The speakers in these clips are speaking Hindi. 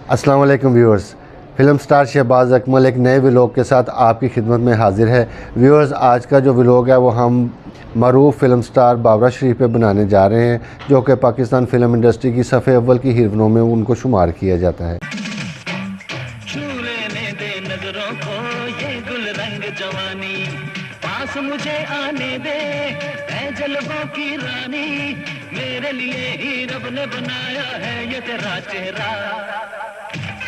अस्सलाम वालेकुम viewers. Film star Shahbaz Akmal एक नए व्लॉग के साथ आपकी खिदमत में हाजिर है। व्यूअर्स, आज का जो व्लॉग है वो हम मरूफ फ़िल्म स्टार बाबरा शरीफ पे बनाने जा रहे हैं, जो कि पाकिस्तान फ़िल्म इंडस्ट्री की सफ़े अव्वल की हीरोइनों में उनको शुमार किया जाता है। नजरों को ये गुल रंग जवानी, पास मुझे आने दे ऐ जलवों की रानी, मेरे लिए ही रब ने बनाया है ये तेरा चेहरा।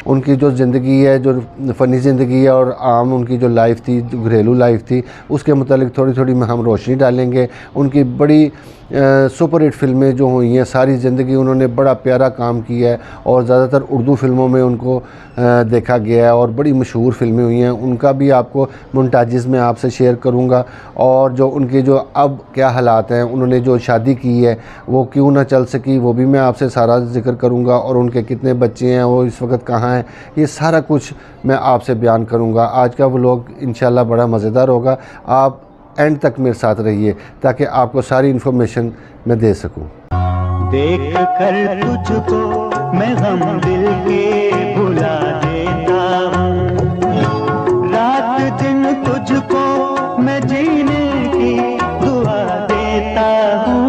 उनकी जो ज़िंदगी है, जो फ़नी ज़िंदगी है और आम उनकी जो लाइफ थी, जो घरेलू लाइफ थी, उसके मुतालिक थोड़ी थोड़ी हम रोशनी डालेंगे। उनकी बड़ी सुपर हिट फ़िल्में जो हुई हैं, सारी ज़िंदगी उन्होंने बड़ा प्यारा काम किया है और ज़्यादातर उर्दू फ़िल्मों में उनको देखा गया है और बड़ी मशहूर फ़िल्में हुई हैं। उनका भी आपको मोन्टाजेस में आपसे शेयर करूँगा और जो उनके जो अब क्या हालात हैं, उन्होंने जो शादी की है वो क्यों ना चल सकी, वो भी मैं आपसे सारा ज़िक्र करूँगा और उनके कितने बच्चे हैं, वो इस वक्त कहाँ हैं, ये सारा कुछ मैं आपसे बयान करूँगा। आज का व्लॉग इंशाल्लाह बड़ा मज़ेदार होगा। आप एंड तक मेरे साथ रहिए ताकि आपको सारी इन्फॉर्मेशन मैं दे सकूं। देख कर तुझको मैं गम दिल के भुला देता हूँ, रात दिन तुझको मैं जीने की दुआ देता हूँ।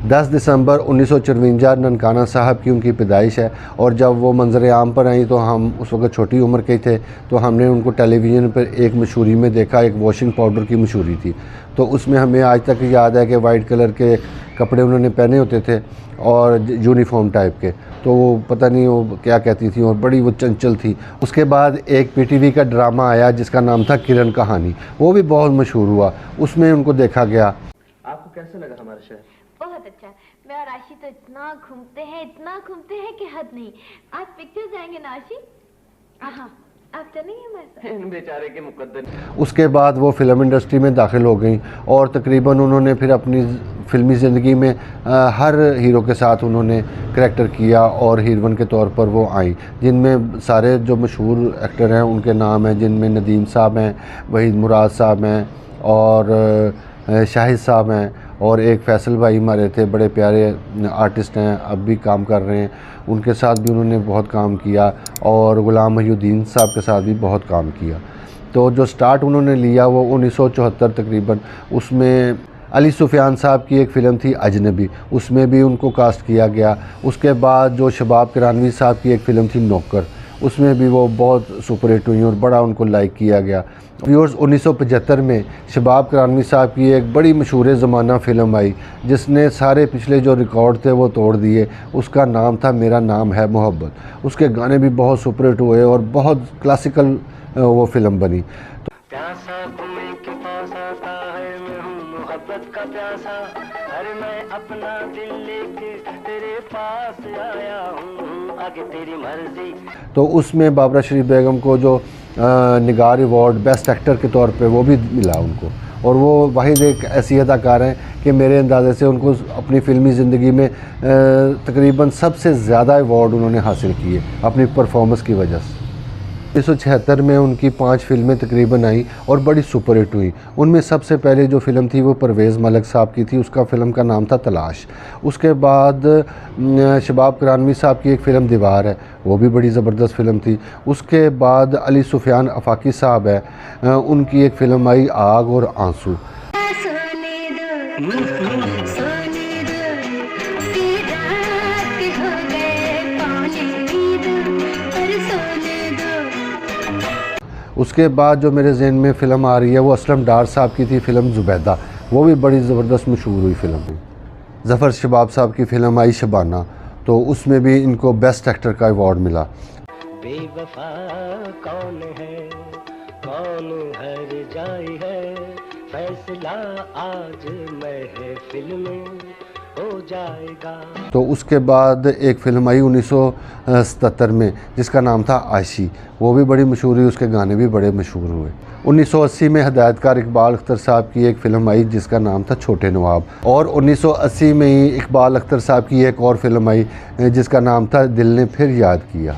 10 दिसंबर 1954 ननकाना साहब की उनकी पैदाइश है और जब वो मंजर आम पर आई तो हम उस वक्त छोटी उम्र के थे, तो हमने उनको टेलीविज़न पर एक मशहूरी में देखा। एक वॉशिंग पाउडर की मशहूरी थी, तो उसमें हमें आज तक याद है कि वाइट कलर के कपड़े उन्होंने पहने होते थे और यूनिफॉर्म टाइप के, तो वो पता नहीं वो क्या कहती थी और बड़ी वो चंचल थी। उसके बाद एक पीटीवी का ड्रामा आया जिसका नाम था किरण कहानी, वो भी बहुत मशहूर हुआ, उसमें उनको देखा गया। आपको कैसा लगा हमारा शहर? बहुत अच्छा। मैं और आशी तो इतना घूमते हैं कि हद नहीं। आज पिक्चर जाएंगे ना आशी? हाँ, आप चलेंगे हमारे साथ? इन बेचारे के मुकद्दर। उसके बाद वो फ़िल्म इंडस्ट्री में दाखिल हो गई और तकरीबन उन्होंने फिर अपनी फ़िल्मी ज़िंदगी में हर हीरो के साथ उन्होंने करैक्टर किया और हीरोइन के तौर पर वो आई, जिनमें सारे जो मशहूर एक्टर हैं उनके नाम हैं, जिनमें नदीम साहब हैं, वहीद मुराद साहब हैं और शाहिद साहब हैं और एक फैसल भाई हमारे थे, बड़े प्यारे आर्टिस्ट हैं, अब भी काम कर रहे हैं, उनके साथ भी उन्होंने बहुत काम किया और गुलाम मोहिउद्दीन साहब के साथ भी बहुत काम किया। तो जो स्टार्ट उन्होंने लिया वो 1974 तकरीबन, उसमें अली सुफियान साहब की एक फ़िल्म थी अजनबी, उसमें भी उनको कास्ट किया गया। उसके बाद जो शबाब किरानवी साहब की एक फ़िल्म थी नौकर, उसमें भी वो बहुत सुपर हिट हुई और बड़ा उनको लाइक किया गया। व्यूअर्स, 1975 में शबाब किरानवी साहब की एक बड़ी मशहूर ज़माना फ़िल्म आई जिसने सारे पिछले जो रिकॉर्ड थे वो तोड़ दिए। उसका नाम था मेरा नाम है मोहब्बत। उसके गाने भी बहुत सुपर हिट हुए और बहुत क्लासिकल वो फ़िल्म बनी। प्यासा कोई के पास आता है, मैं हूँ मोहब्बत का प्यासा, अरे मैं अपना दिल लेके तेरे पास आया हूँ, आगे तेरी मर्जी। तो उसमें बाबरा शरीफ बेगम को जो निगार अवार्ड बेस्ट एक्टर के तौर पे वो भी मिला उनको, और वो वाहिद एक ऐसी अदाकार हैं कि मेरे अंदाज़े से उनको अपनी फ़िल्मी ज़िंदगी में तकरीबन सबसे ज़्यादा अवार्ड उन्होंने हासिल किए अपनी परफॉर्मेंस की वजह से। 1976 में उनकी 5 फ़िल्में तकरीबन आई और बड़ी सुपर हिट हुई। उनमें सबसे पहले जो फ़िल्म थी वो परवेज़ मलिक साहब की थी, उसका फ़िल्म का नाम था तलाश। उसके बाद शबाब किरानवी साहब की एक फ़िल्म दीवार है, वो भी बड़ी ज़बरदस्त फ़िल्म थी। उसके बाद अली सुफियान अफाकी साहब है, उनकी एक फ़िल्म आई आग और आंसू। उसके बाद जो मेरे जहन में फ़िल्म आ रही है वो असलम डार साहब की थी, फ़िल्म ज़ुबैदा, वो भी बड़ी ज़बरदस्त मशहूर हुई फ़िल्म थी। ज़फ़र शबाब साहब की फ़िल्म आई शबाना, तो उसमें भी इनको बेस्ट एक्टर का अवार्ड मिला। बेवफा कौन है, कौन हर जाई है, फैसला आज महफिल में हो जाएगा। तो उसके बाद एक फ़िल्म आई 1977 में जिसका नाम था आशी, वो भी बड़ी मशहूर हुई, उसके गाने भी बड़े मशहूर हुए। 1980 में हिदायतकार इकबाल अख्तर साहब की एक फ़िल्म आई जिसका नाम था छोटे नवाब, और 1980 में ही इकबाल अख्तर साहब की एक और फ़िल्म आई जिसका नाम था दिल ने फिर याद किया,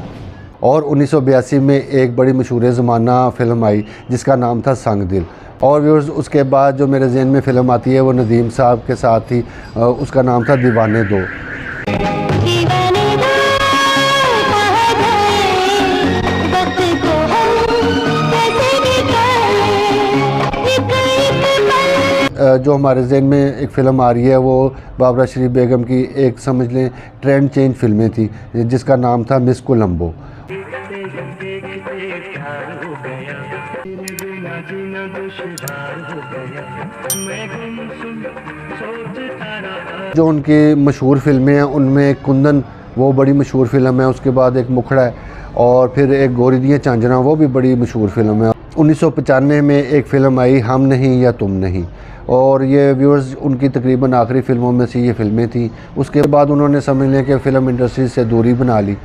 और 1982 में एक बड़ी मशहूर ज़माना फ़िल्म आई जिसका नाम था संग दिल। और व्यूअर्स, उसके बाद जो मेरे जहन में फ़िल्म आती है वो नदीम साहब के साथ थी, उसका नाम था दीवाने दो। जो हमारे जहन में एक फ़िल्म आ रही है वो बाबरा शरीफ बेगम की एक समझ लें ट्रेंड चेंज फिल्में थी जिसका नाम था मिस कोलंबो। जो उनकी मशहूर फ़िल्में हैं उनमें कुंदन वो बड़ी मशहूर फ़िल्म है, उसके बाद एक मुखड़ा है और फिर एक गोरी दिए चांजना वो भी बड़ी मशहूर फ़िल्म है। 1995 में एक फ़िल्म आई हम नहीं या तुम नहीं, और ये व्यूअर्स उनकी तकरीबन आखिरी फ़िल्मों में से ये फ़िल्में थी। उसके बाद उन्होंने समझ लें कि फ़िल्म इंडस्ट्री से दूरी बना ली।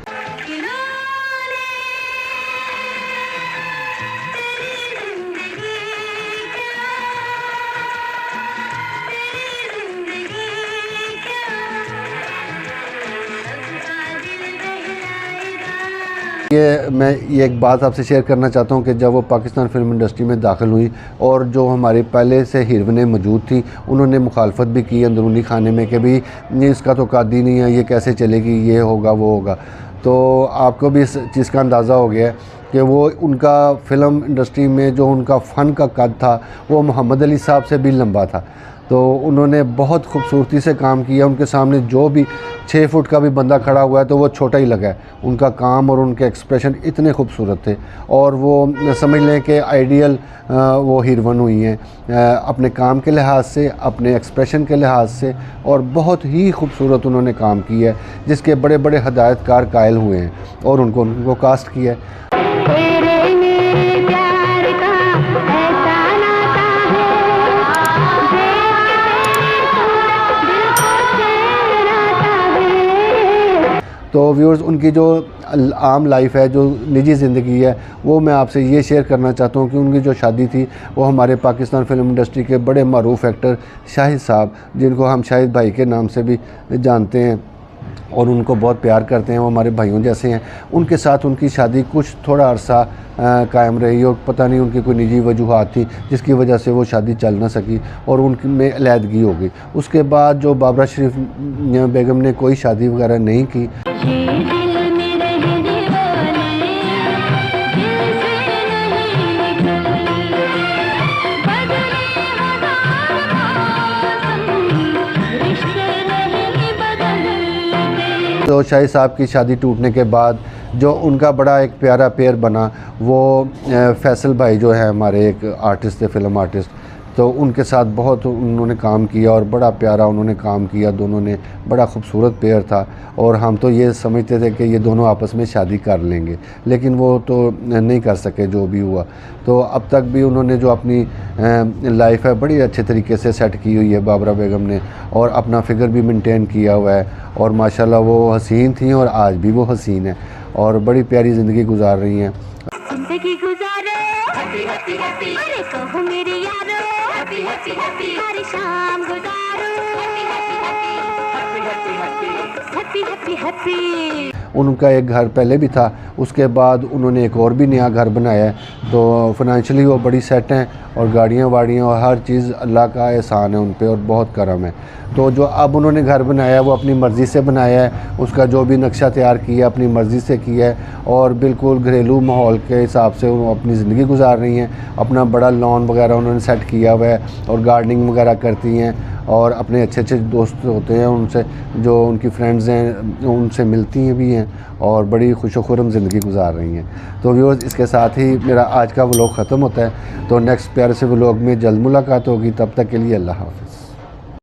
मैं ये एक बात आपसे शेयर करना चाहता हूँ कि जब वो पाकिस्तान फिल्म इंडस्ट्री में दाखिल हुई और जो हमारी पहले से हीरोइनें मौजूद थी उन्होंने मुखालफत भी की अंदरूनी खाने में कि भाई इसका तो कादी नहीं है, ये कैसे चलेगी, ये होगा वो होगा। तो आपको भी इस चीज़ का अंदाज़ा हो गया है कि वो उनका फ़िल्म इंडस्ट्री में जो उनका फ़न का कद था वो मोहम्मद अली साहब से भी लंबा था। तो उन्होंने बहुत खूबसूरती से काम किया, उनके सामने जो भी 6 फुट का भी बंदा खड़ा हुआ है तो वो छोटा ही लगा है। उनका काम और उनके एक्सप्रेशन इतने खूबसूरत थे और वो समझ लें कि आइडियल वो हीरोइन हुई हैं अपने काम के लिहाज से, अपने एक्सप्रेशन के लिहाज से, और बहुत ही खूबसूरत उन्होंने काम किया है जिसके बड़े बड़े हदायतकार कायल हुए हैं और उनको कास्ट किया है। तो व्यूअर्स उनकी जो आम लाइफ है, जो निजी ज़िंदगी है, वो मैं आपसे ये शेयर करना चाहता हूँ कि उनकी जो शादी थी वो हमारे पाकिस्तान फिल्म इंडस्ट्री के बड़े मरूफ एक्टर शाहिद साहब, जिनको हम शाहिद भाई के नाम से भी जानते हैं और उनको बहुत प्यार करते हैं, वो हमारे भाइयों जैसे हैं, उनके साथ उनकी शादी कुछ थोड़ा अरसा कायम रही और पता नहीं उनकी कोई निजी वजूहात थी जिसकी वजह से वो शादी चल ना सकी और उनमें अलहदगी हो गई। उसके बाद जो बाबरा शरीफ बेगम ने कोई शादी वगैरह नहीं की। तो शाहिद साहब की शादी टूटने के बाद जो उनका बड़ा एक प्यारा पेयर बना वो फैसल भाई जो है हमारे एक आर्टिस्ट थे, फिल्म आर्टिस्ट, तो उनके साथ बहुत उन्होंने काम किया और बड़ा प्यारा उन्होंने काम किया। दोनों ने बड़ा खूबसूरत पेयर था और हम तो ये समझते थे कि ये दोनों आपस में शादी कर लेंगे, लेकिन वो तो नहीं कर सके जो भी हुआ। तो अब तक भी उन्होंने जो अपनी लाइफ है बड़ी अच्छे तरीके से सेट की हुई है बाबरा बेगम ने, और अपना फिगर भी मेंटेन किया हुआ है और माशाल्लाह वो हसीन थी और आज भी वो हसीन है और बड़ी प्यारी ज़िंदगी गुजार रही हैं। जिंदगी गुजारो हैप्पी हैप्पी हैप्पी, अरे कहो मेरी यारो हैप्पी हैप्पी हैप्पी, हर शाम गुजारो happy happy happy happy happy happy. उनका एक घर पहले भी था, उसके बाद उन्होंने एक और भी नया घर बनाया है, तो फाइनेंशियली वो बड़ी सेट हैं और गाड़ियाँ वाड़ियाँ और हर चीज़ अल्लाह का एहसान है उन पे और बहुत करम है। तो जो अब उन्होंने घर बनाया है वो अपनी मर्ज़ी से बनाया है, उसका जो भी नक्शा तैयार किया अपनी मर्ज़ी से किया है और बिल्कुल घरेलू माहौल के हिसाब से वो अपनी ज़िंदगी गुजार रही हैं। अपना बड़ा लॉन वगैरह उन्होंने सेट किया हुआ है और गार्डनिंग वगैरह करती हैं और अपने अच्छे अच्छे दोस्त होते हैं उनसे, जो उनकी फ्रेंड्स हैं उनसे मिलती हैं भी हैं और बड़ी खुशो-खुर्रम ज़िंदगी गुजार रही हैं। तो व्यूअर्स इसके साथ ही मेरा आज का व्लॉग ख़त्म होता है, तो नेक्स्ट प्यारे से व्लॉग में जल्द मुलाकात होगी, तब तक के लिए अल्लाह हाफ़िज़।